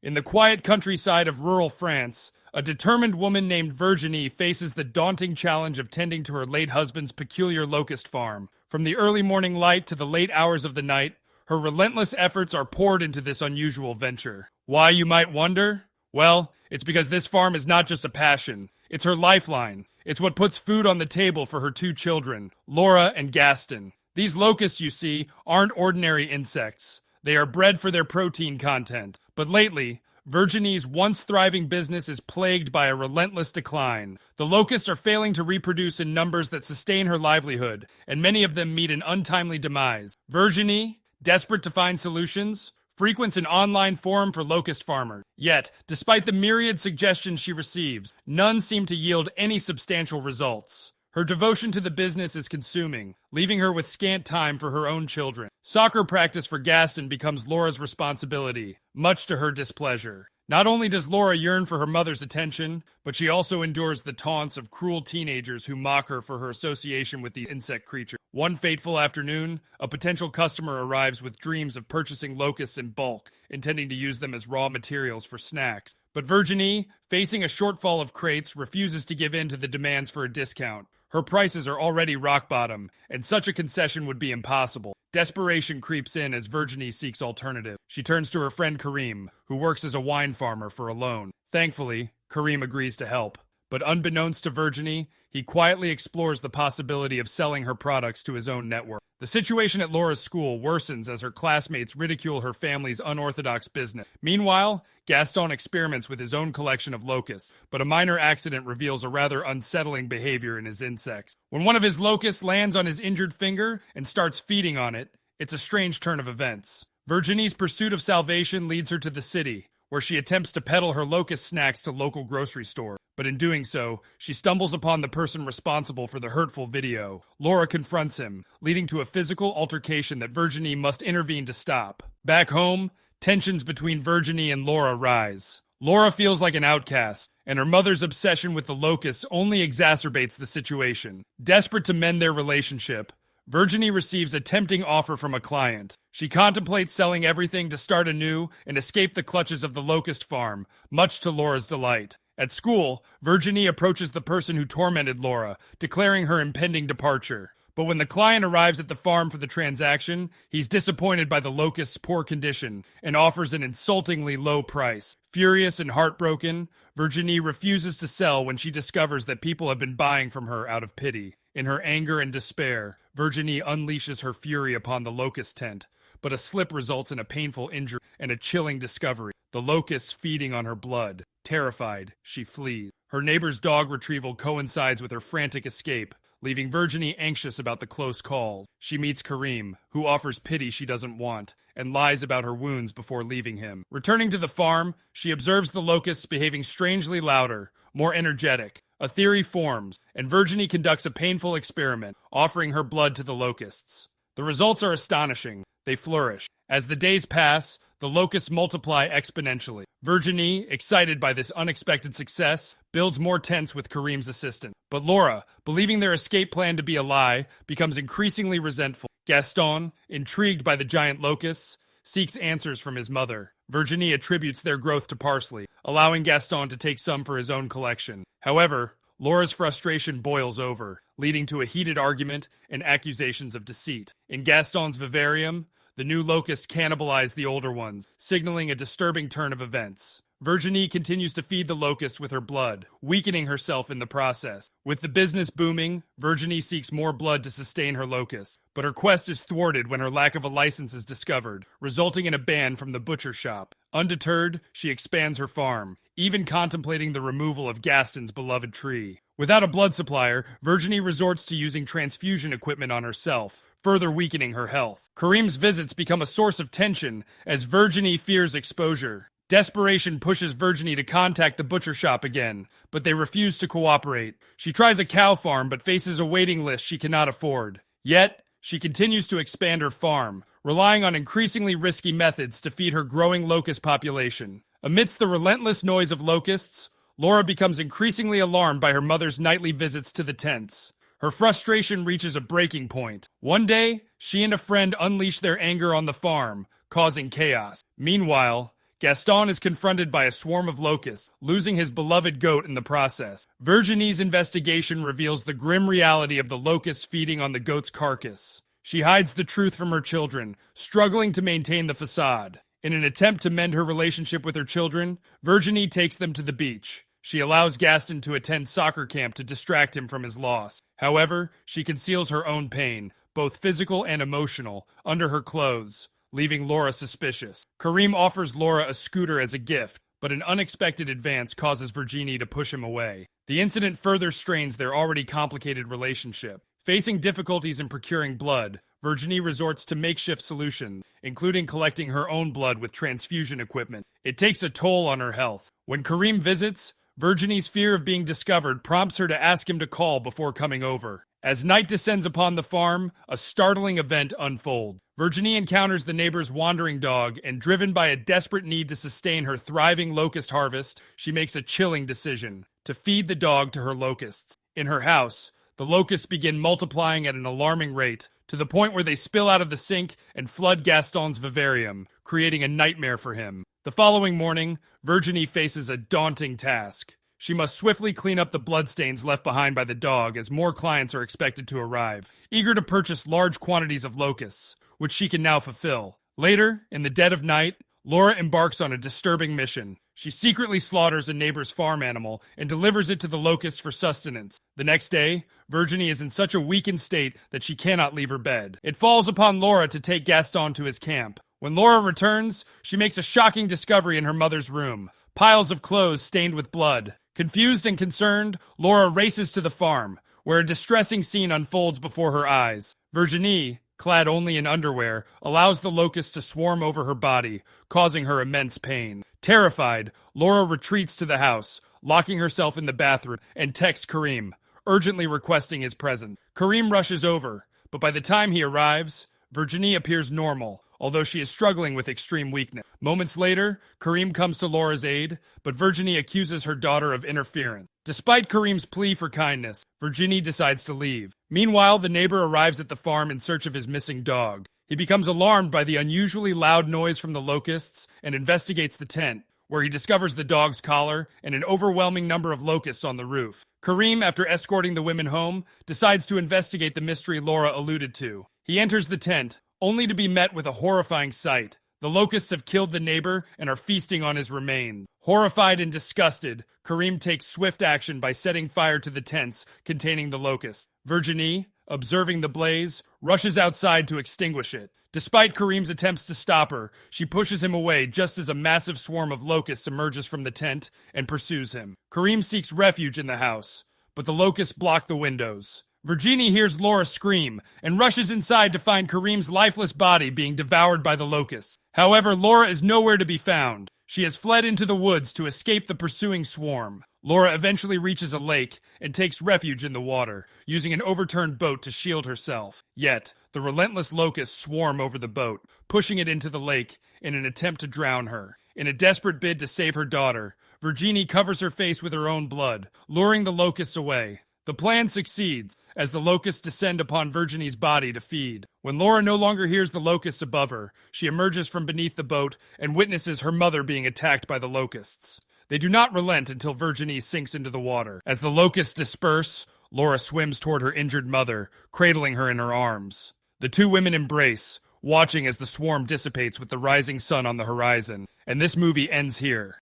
In the quiet countryside of rural France, a determined woman named Virginie faces the daunting challenge of tending to her late husband's peculiar locust farm. From the early morning light to the late hours of the night, her relentless efforts are poured into this unusual venture. Why, you might wonder? Well, it's because this farm is not just a passion. It's her lifeline. It's what puts food on the table for her two children, Laura and Gaston. These locusts, you see, aren't ordinary insects. They are bred for their protein content. But lately, Virginie's once thriving business is plagued by a relentless decline. The locusts are failing to reproduce in numbers that sustain her livelihood, and many of them meet an untimely demise. Virginie, desperate to find solutions, frequents an online forum for locust farmers. Yet, despite the myriad suggestions she receives, none seem to yield any substantial results. Her devotion to the business is consuming, leaving her with scant time for her own children. Soccer practice for Gaston becomes Laura's responsibility, much to her displeasure. Not only does Laura yearn for her mother's attention, but she also endures the taunts of cruel teenagers who mock her for her association with these insect creatures. One fateful afternoon, a potential customer arrives with dreams of purchasing locusts in bulk, intending to use them as raw materials for snacks. But Virginie, facing a shortfall of crates, refuses to give in to the demands for a discount. Her prices are already rock bottom, and such a concession would be impossible. Desperation creeps in as Virginie seeks alternative. She turns to her friend Karim, who works as a wine farmer, for a loan. Thankfully, Karim agrees to help. But unbeknownst to Virginie, he quietly explores the possibility of selling her products to his own network. The situation at Laura's school worsens as her classmates ridicule her family's unorthodox business. Meanwhile, Gaston experiments with his own collection of locusts, but a minor accident reveals a rather unsettling behavior in his insects. When one of his locusts lands on his injured finger and starts feeding on it, it's a strange turn of events. Virginie's pursuit of salvation leads her to the city, where she attempts to peddle her locust snacks to local grocery stores. But in doing so, she stumbles upon the person responsible for the hurtful video. Laura confronts him, leading to a physical altercation that Virginie must intervene to stop. Back home, tensions between Virginie and Laura rise. Laura feels like an outcast, and her mother's obsession with the locusts only exacerbates the situation. Desperate to mend their relationship, Virginie receives a tempting offer from a client. She contemplates selling everything to start anew and escape the clutches of the locust farm, much to Laura's delight. At school, Virginie approaches the person who tormented Laura, declaring her impending departure. But when the client arrives at the farm for the transaction, he's disappointed by the locust's poor condition and offers an insultingly low price. Furious and heartbroken, Virginie refuses to sell when she discovers that people have been buying from her out of pity. In her anger and despair, Virginie unleashes her fury upon the locust tent, but a slip results in a painful injury and a chilling discovery: the locusts feeding on her blood. Terrified, she flees. Her neighbor's dog retrieval coincides with her frantic escape, leaving Virginie anxious about the close calls. She meets Karim, who offers pity she doesn't want, and lies about her wounds before leaving him. Returning to the farm, she observes the locusts behaving strangely louder, more energetic. A theory forms, and Virginie conducts a painful experiment, offering her blood to the locusts. The results are astonishing. They flourish. As the days pass, the locusts multiply exponentially. Virginie, excited by this unexpected success, builds more tents with Karim's assistance. But Laura, believing their escape plan to be a lie, becomes increasingly resentful. Gaston, intrigued by the giant locusts, seeks answers from his mother. Virginie attributes their growth to parsley, allowing Gaston to take some for his own collection. However, Laura's frustration boils over, leading to a heated argument and accusations of deceit. In Gaston's vivarium, the new locusts cannibalize the older ones, signaling a disturbing turn of events. Virginie continues to feed the locusts with her blood, weakening herself in the process. With the business booming, Virginie seeks more blood to sustain her locusts, but her quest is thwarted when her lack of a license is discovered, resulting in a ban from the butcher shop. Undeterred, she expands her farm, even contemplating the removal of Gaston's beloved tree. Without a blood supplier, Virginie resorts to using transfusion equipment on herself, further weakening her health. Karim's visits become a source of tension as Virginie fears exposure. Desperation pushes Virginie to contact the butcher shop again, but they refuse to cooperate. She tries a cow farm but faces a waiting list she cannot afford. Yet, she continues to expand her farm, relying on increasingly risky methods to feed her growing locust population. Amidst the relentless noise of locusts, Laura becomes increasingly alarmed by her mother's nightly visits to the tents. Her frustration reaches a breaking point. One day, she and a friend unleash their anger on the farm, causing chaos. Meanwhile, Gaston is confronted by a swarm of locusts, losing his beloved goat in the process. Virginie's investigation reveals the grim reality of the locusts feeding on the goat's carcass. She hides the truth from her children, struggling to maintain the facade. In an attempt to mend her relationship with her children, Virginie takes them to the beach. She allows Gaston to attend soccer camp to distract him from his loss. However, she conceals her own pain, both physical and emotional, under her clothes, leaving Laura suspicious. Karim offers Laura a scooter as a gift, but an unexpected advance causes Virginie to push him away. The incident further strains their already complicated relationship. Facing difficulties in procuring blood, Virginie resorts to makeshift solutions, including collecting her own blood with transfusion equipment. It takes a toll on her health. When Karim visits, Virginie's fear of being discovered prompts her to ask him to call before coming over. As night descends upon the farm, a startling event unfolds. Virginie encounters the neighbor's wandering dog, and driven by a desperate need to sustain her thriving locust harvest, she makes a chilling decision: to feed the dog to her locusts. In her house, the locusts begin multiplying at an alarming rate, to the point where they spill out of the sink and flood Gaston's vivarium, creating a nightmare for him. The following morning, Virginie faces a daunting task. She must swiftly clean up the bloodstains left behind by the dog as more clients are expected to arrive, eager to purchase large quantities of locusts, which she can now fulfill. Later, in the dead of night, Laura embarks on a disturbing mission. She secretly slaughters a neighbor's farm animal and delivers it to the locusts for sustenance. The next day, Virginie is in such a weakened state that she cannot leave her bed. It falls upon Laura to take Gaston to his camp. When Laura returns, she makes a shocking discovery in her mother's room: piles of clothes stained with blood. Confused and concerned, Laura races to the farm, where a distressing scene unfolds before her eyes. Virginie, clad only in underwear, allows the locusts to swarm over her body, causing her immense pain. Terrified, Laura retreats to the house, locking herself in the bathroom, and texts Karim, urgently requesting his presence. Karim rushes over, but by the time he arrives, Virginie appears normal, although she is struggling with extreme weakness. Moments later, Karim comes to Laura's aid, but Virginie accuses her daughter of interference. Despite Karim's plea for kindness, Virginie decides to leave. Meanwhile, the neighbor arrives at the farm in search of his missing dog. He becomes alarmed by the unusually loud noise from the locusts and investigates the tent, where he discovers the dog's collar and an overwhelming number of locusts on the roof. Karim, after escorting the women home, decides to investigate the mystery Laura alluded to. He enters the tent, only to be met with a horrifying sight. The locusts have killed the neighbor and are feasting on his remains. Horrified and disgusted, Karim takes swift action by setting fire to the tents containing the locusts. Virginie, observing the blaze, rushes outside to extinguish it. Despite Karim's attempts to stop her, she pushes him away just as a massive swarm of locusts emerges from the tent and pursues him. Karim seeks refuge in the house, but the locusts block the windows. Virginie hears Laura scream and rushes inside to find Karim's lifeless body being devoured by the locusts. However, Laura is nowhere to be found. She has fled into the woods to escape the pursuing swarm. Laura eventually reaches a lake and takes refuge in the water, using an overturned boat to shield herself. Yet, the relentless locusts swarm over the boat, pushing it into the lake in an attempt to drown her. In a desperate bid to save her daughter, Virginie covers her face with her own blood, luring the locusts away. The plan succeeds, as the locusts descend upon Virginie's body to feed. When Laura no longer hears the locusts above her, she emerges from beneath the boat and witnesses her mother being attacked by the locusts. They do not relent until Virginie sinks into the water. As the locusts disperse, Laura swims toward her injured mother, cradling her in her arms. The two women embrace, watching as the swarm dissipates with the rising sun on the horizon. And this movie ends here.